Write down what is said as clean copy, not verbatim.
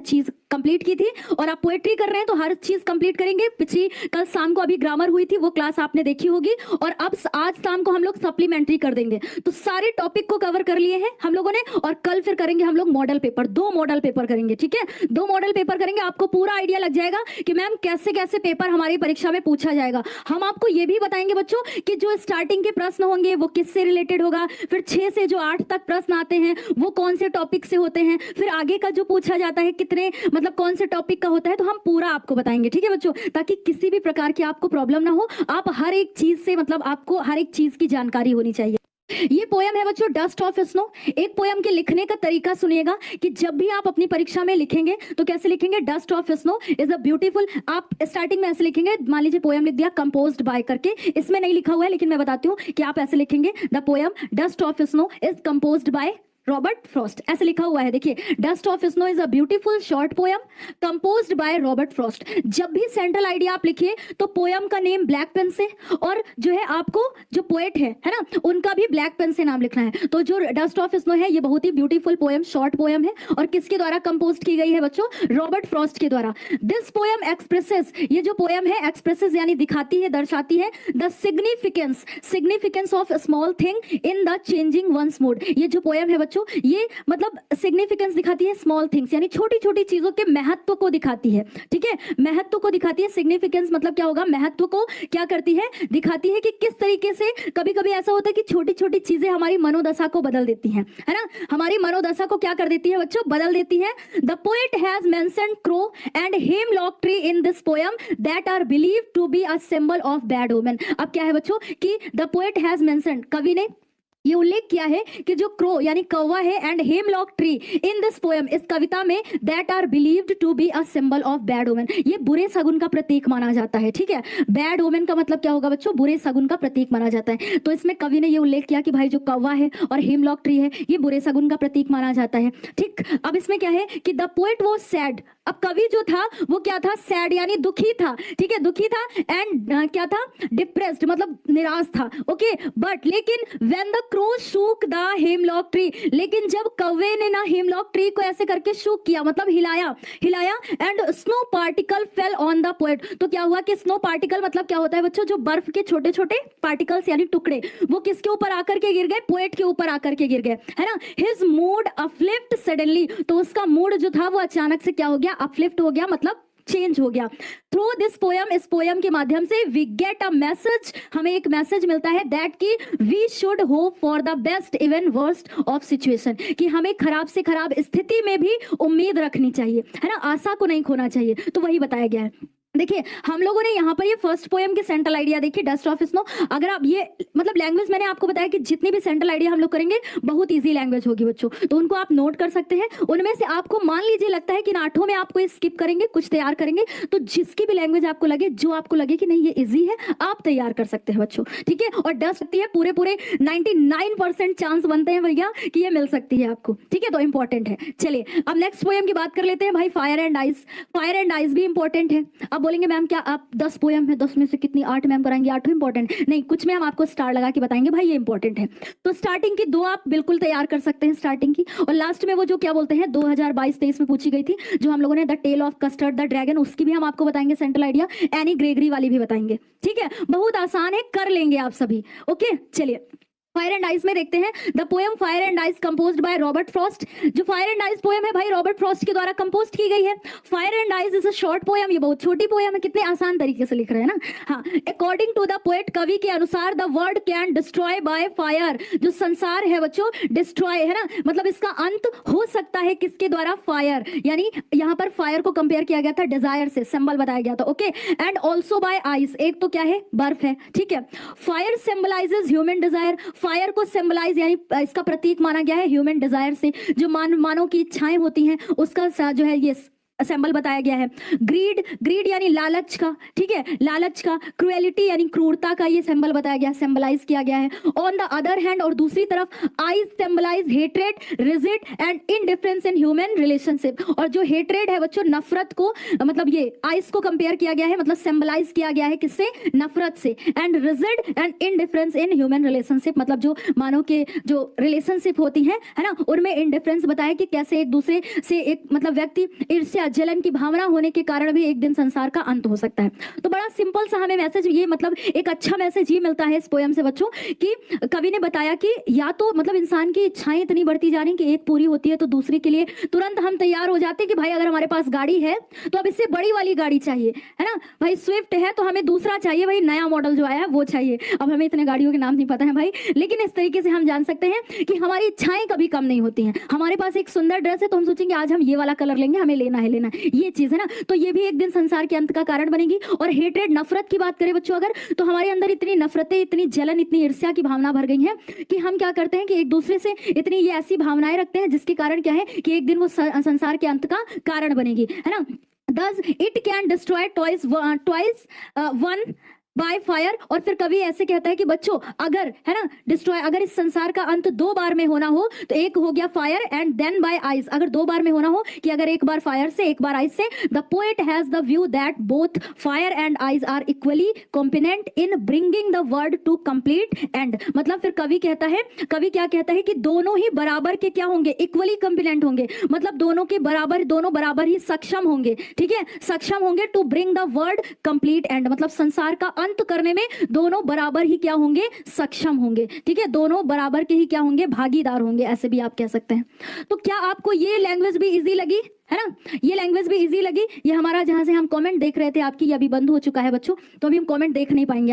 चीज कंप्लीट की थी, और आप पोएट्री कर रहे हैं तो हर चीज कंप्लीट करेंगे। पिछली कल शाम को अभी ग्रामर हुई थी, वो क्लास आपने देखी होगी, और अब आज शाम को हम लोग सप्लीमेंट्री कर देंगे। तो सारे टॉपिक को कवर कर लिए हैं हम लोगों ने, और कल फिर करेंगे हम लोग मॉडल पेपर, 2 मॉडल पेपर करेंगे, ठीक है। 2 मॉडल पेपर करेंगे, आपको पूरा आइडिया लग जाएगा कि मैम कैसे कैसे पेपर हमारी परीक्षा में पूछा जाएगा। हम आपको ये भी बताएंगे बच्चों कि जो स्टार्टिंग के प्रश्न होंगे वो किससे रिलेटेड होगा, फिर 6 से जो 8 तक प्रश्न आते हैं वो कौन से टॉपिक से होते हैं, फिर आगे का जो पूछा जाता है कितने मतलब कौन से टॉपिक का होता है, तो हम पूरा आपको बताएंगे, ठीक है बच्चों, ताकि किसी भी प्रकार की आपको प्रॉब्लम ना हो। आप हर एक चीज से मतलब आपको हर एक चीज की जानकारी होनी चाहिए। ये पोयम है बच्चों डस्ट ऑफ स्नो। एक पोयम के लिखने का तरीका सुनिएगा कि जब भी आप अपनी परीक्षा में लिखेंगे तो कैसे लिखेंगे, dust of snow is a beautiful. आप स्टार्टिंग में ऐसे लिखेंगे, मान लीजिए पोयम लिख दिया कंपोज्ड बाय करके, इसमें नहीं लिखा हुआ है लेकिन मैं बताती हूँ कि आप ऐसे लिखेंगे, the poem dust of snow is composed by Robert Frost, ऐसे लिखा हुआ है। देखिए, dust of snow is a beautiful short poem composed by Robert Frost. जब भी सेंट्रल आइडिया आप लिखिए तो पोयम का नेम ब्लैक पेन से, और जो है आपको जो पोएट है ना, उनका भी ब्लैक पेन से नाम लिखना है। तो जो डस्ट ऑफ स्नो है ये बहुत ही ब्यूटीफुल पोयम, शॉर्ट पोयम है, और किसके द्वारा कंपोज की गई है बच्चों, रॉबर्ट फ्रॉस्ट के द्वारा। दिस पोयम एक्सप्रेसेस, ये जो पोयम है एक्सप्रेसेस यानी दिखाती है, दर्शाती है, the significance of small thing in the changing one's mood. ये जो पोयम है बच्चों ये मतलब सिग्निफिकेंस दिखाती है, स्मॉल थिंग्स यानी छोटी छोटी चीजों के महत्व को दिखाती है, ठीक है, महत्व को दिखाती है। सिग्निफिकेंस मतलब क्या होगा, महत्व को क्या करती है, दिखाती है कि किस तरीके से कभी कभी ऐसा होता है कि छोटी छोटी चीजें हमारी मनोदशा को बदल देती हैं, है ना, हमारी मनोदशा को क्या कर देती है बच्चों, बदल देती है। The poet has mentioned crow and hemlock tree in this poem that are believed to be a symbol of bad omen. अब क्या है बच्चों कि द पोएट हैज मेंशन्ड, कवि ने ये उल्लेख किया है कि जो क्रो यानी कौवा है and hemlock tree in this poem, इस कविता में, that are believed to be a symbol of bad omen, ये बुरे सगुन का प्रतीक माना जाता है, ठीक है। बैड ओमेन का मतलब क्या होगा बच्चों, बुरे सगुन का प्रतीक माना जाता है। तो इसमें कवि ने ये उल्लेख किया कि भाई जो कौवा है और हेमलॉक ट्री है ये बुरे सगुन का प्रतीक माना जाता है, ठीक। अब इसमें क्या है कि द पोएट वाज सैड, अब कवि जो था वो क्या था, सैड यानी दुखी था, ठीक है, दुखी था, एंड क्या था, डिप्रेस्ड मतलब निराश था, ओके। बट लेकिन when the crow shook the hemlock tree, लेकिन जब कौवे ने ना हेमलॉक ट्री को ऐसे करके शूक किया मतलब हिलाया, and snow particle fell on the poet, तो क्या हुआ कि स्नो पार्टिकल मतलब क्या होता है बच्चों, जो बर्फ के छोटे छोटे पार्टिकल्स यानी टुकड़े, वो किसके ऊपर आकर के गिर गए, पोएट के ऊपर आकर के गिर गए, है ना। हिज मूड अपलिफ्ट सडनली, तो उसका मूड जो था वो अचानक से क्या हो गया, अपलिफ्ट हो गया मतलब चेंज हो गया। थ्रू दिस पोयम, इस पोयम के माध्यम से वी गेट अ मैसेज, हमें एक मैसेज मिलता है, दैट की we should hope for the best even worst of situation, कि हमें खराब से खराब स्थिति में भी उम्मीद रखनी चाहिए, है ना, आशा को नहीं खोना चाहिए। तो वही बताया गया है। देखिए हम लोगों ने यहाँ पर ये फर्स्ट पोयम की सेंट्रल आइडिया देखी, डस्ट ऑफ स्नो। अगर आप ये मतलब लैंग्वेज, मैंने आपको बताया कि जितनी भी सेंट्रल आइडिया हम लोग करेंगे बहुत इजी लैंग्वेज होगी बच्चों, तो उनको आप नोट कर सकते हैं। उनमें से आपको मान लीजिए लगता है कि इन 8 में आपको स्किप करेंगे, कुछ तैयार करेंगे, तो जिसकी भी लैंग्वेज आपको लगे, जो आपको लगे कि नहीं ये इजी है, आप तैयार कर सकते हैं बच्चों, ठीक है। और डस्ट सकती है, पूरे 99% चांस बनते हैं भैया कि ये मिल सकती है आपको, ठीक है, तो इंपॉर्टेंट है। चलिए अब नेक्स्ट पोयम की बात कर लेते हैं भाई, fire and ice. Fire and ice भी इंपॉर्टेंट है। अब बोलेंगे मैम क्या आप 10 पोयम है, 10 में से कितनी 8 मैम कराएंगे, 8 इंपॉर्टेंट नहीं, कुछ में हम आपको स्टार लगा के बताएंगे भाई ये इंपॉर्टेंट है। तो स्टार्टिंग की 2 आप बिल्कुल तैयार कर सकते हैं स्टार्टिंग की, और लास्ट में वो जो क्या बोलते हैं 2022-23 में पूछी गई थी जो हम लोगों ने, the tale of custard the dragon, उसकी भी हम आपको बताएंगे सेंट्रल आइडिया, एनी ग्रेगरी वाली भी बताएंगे, ठीक है। बहुत आसान है, कर लेंगे आप सभी, ओके। चलिए फायर एंड आइस में देखते हैं, the poem fire and ice composed by Robert Frost. जो फायर एंड आइस पोयम है भाई रॉबर्ट फ्रॉस्ट के द्वारा कंपोज की गई है। Fire and ice is a short poem, ये बहुत छोटी पोयम है, कितने आसान तरीके से लिख रहे हैं ना। हाँ, अकॉर्डिंग टू द पोएट, कवि के अनुसार, the world can destroy by fire, जो संसार है बच्चों डिस्ट्रॉय है ना, मतलब इसका अंत हो सकता है किसके द्वारा, फायर, यानी यहाँ पर फायर को कंपेयर किया गया था डिजायर से, सिंबल बताया गया था, okay. And also by ice, एक तो क्या है बर्फ है, ठीक है। Fire symbolizes human desire, fire को सिंबलाइज यानी इसका प्रतीक माना गया है ह्यूमन डिजायर से, जो मानव की इच्छाएं होती हैं उसका जो है ये सिंबल बताया गया है। ग्रीड, ग्रीड यानी लालच का, ठीक है, लालच का। क्रुएलिटी यानी क्रूरता का ये सिंबल बताया गया, सिंबलाइज किया गया है। ऑन द अदर हैंड, और दूसरी तरफ ice symbolize hatred, rigid and indifference in human relationship. और जो हेट्रेड है बच्चों, नफरत को, मतलब ये आईज को कंपेयर किया गया है, मतलब सिंबलाइज किया गया है किससे, नफरत से। And rigid and indifference in human relationship, मतलब जो मानव के जो रिलेशनशिप होती है ना, उनमें इनडिफरेंस बताया कि कैसे एक दूसरे से एक मतलब व्यक्ति ईर्ष्या जलन की भावना होने के कारण भी एक दिन संसार का अंत हो सकता है। तो बड़ा सिंपल सा हमें मैसेज, ये मतलब एक अच्छा मैसेज ये मिलता है इस पोयम से बच्चों, कि कवि ने बताया कि या तो मतलब इंसान की इच्छाएं इतनी बढ़ती जा रही कि एक पूरी होती है तो दूसरे के लिए तुरंत हम तैयार हो जाते हैं कि भाई अगर हमारे पास गाड़ी है तो अब इससे बड़ी वाली गाड़ी चाहिए, है ना भाई। स्विफ्ट है तो हमें दूसरा चाहिए भाई, नया मॉडल जो आया है वो चाहिए। अब हमें इतने गाड़ियों के नाम नहीं पता है भाई, लेकिन इस तरीके से हम जान सकते हैं कि हमारी इच्छाएं कभी कम नहीं होती हैं। हमारे पास एक सुंदर ड्रेस है तो हम सोचेंगे आज हम ये वाला कलर लेंगे, हमें लेना है, ये चीज है ना। तो ये भी एक दिन संसार के अंत का कारण बनेगी। और हेट्रेड, नफरत की बात करें बच्चों अगर, तो हमारे अंदर इतनी नफरतें, इतनी जलन, इतनी ईर्ष्या की भावना भर गई है कि हम क्या करते हैं कि एक दूसरे से इतनी ये ऐसी भावनाएं रखते हैं जिसके कारण क्या है कि एक दिन वो संसार के अंत का कारण बनेगी, है ना। Thus it can destroy twice one by fire. और फिर कवि ऐसे कहता है कि बच्चों अगर, है ना, डिस्ट्रॉय, अगर इस संसार का अंत दो बार में होना हो तो एक हो गया fire and then by ice. अगर दो बार में होना हो कि अगर एक बार फायर से एक बार आइस से, the poet has the view that both fire and ice are equally competent in bringing the word to complete end. मतलब फिर कवि कहता है, कवि क्या कहता है कि दोनों ही बराबर के क्या होंगे, इक्वली कॉम्पिनेंट होंगे, मतलब दोनों के बराबर, दोनों बराबर ही सक्षम होंगे, ठीक है, सक्षम होंगे to bring the world complete end, मतलब संसार का अंत करने में दोनों बराबर ही क्या होंगे, सक्षम होंगे, ठीक है, दोनों बराबर के ही क्या होंगे, भागीदार होंगे, ऐसे भी आप कह सकते हैं। तो क्या आपको ये लैंग्वेज भी इजी लगी, है ना, ये लैंग्वेज भी इजी लगी। ये हमारा जहां से हम कमेंट देख रहे थे आपकी, ये अभी बंद हो चुका है बच्चों, तो अभी हम कमेंट देख नहीं पाएंगे।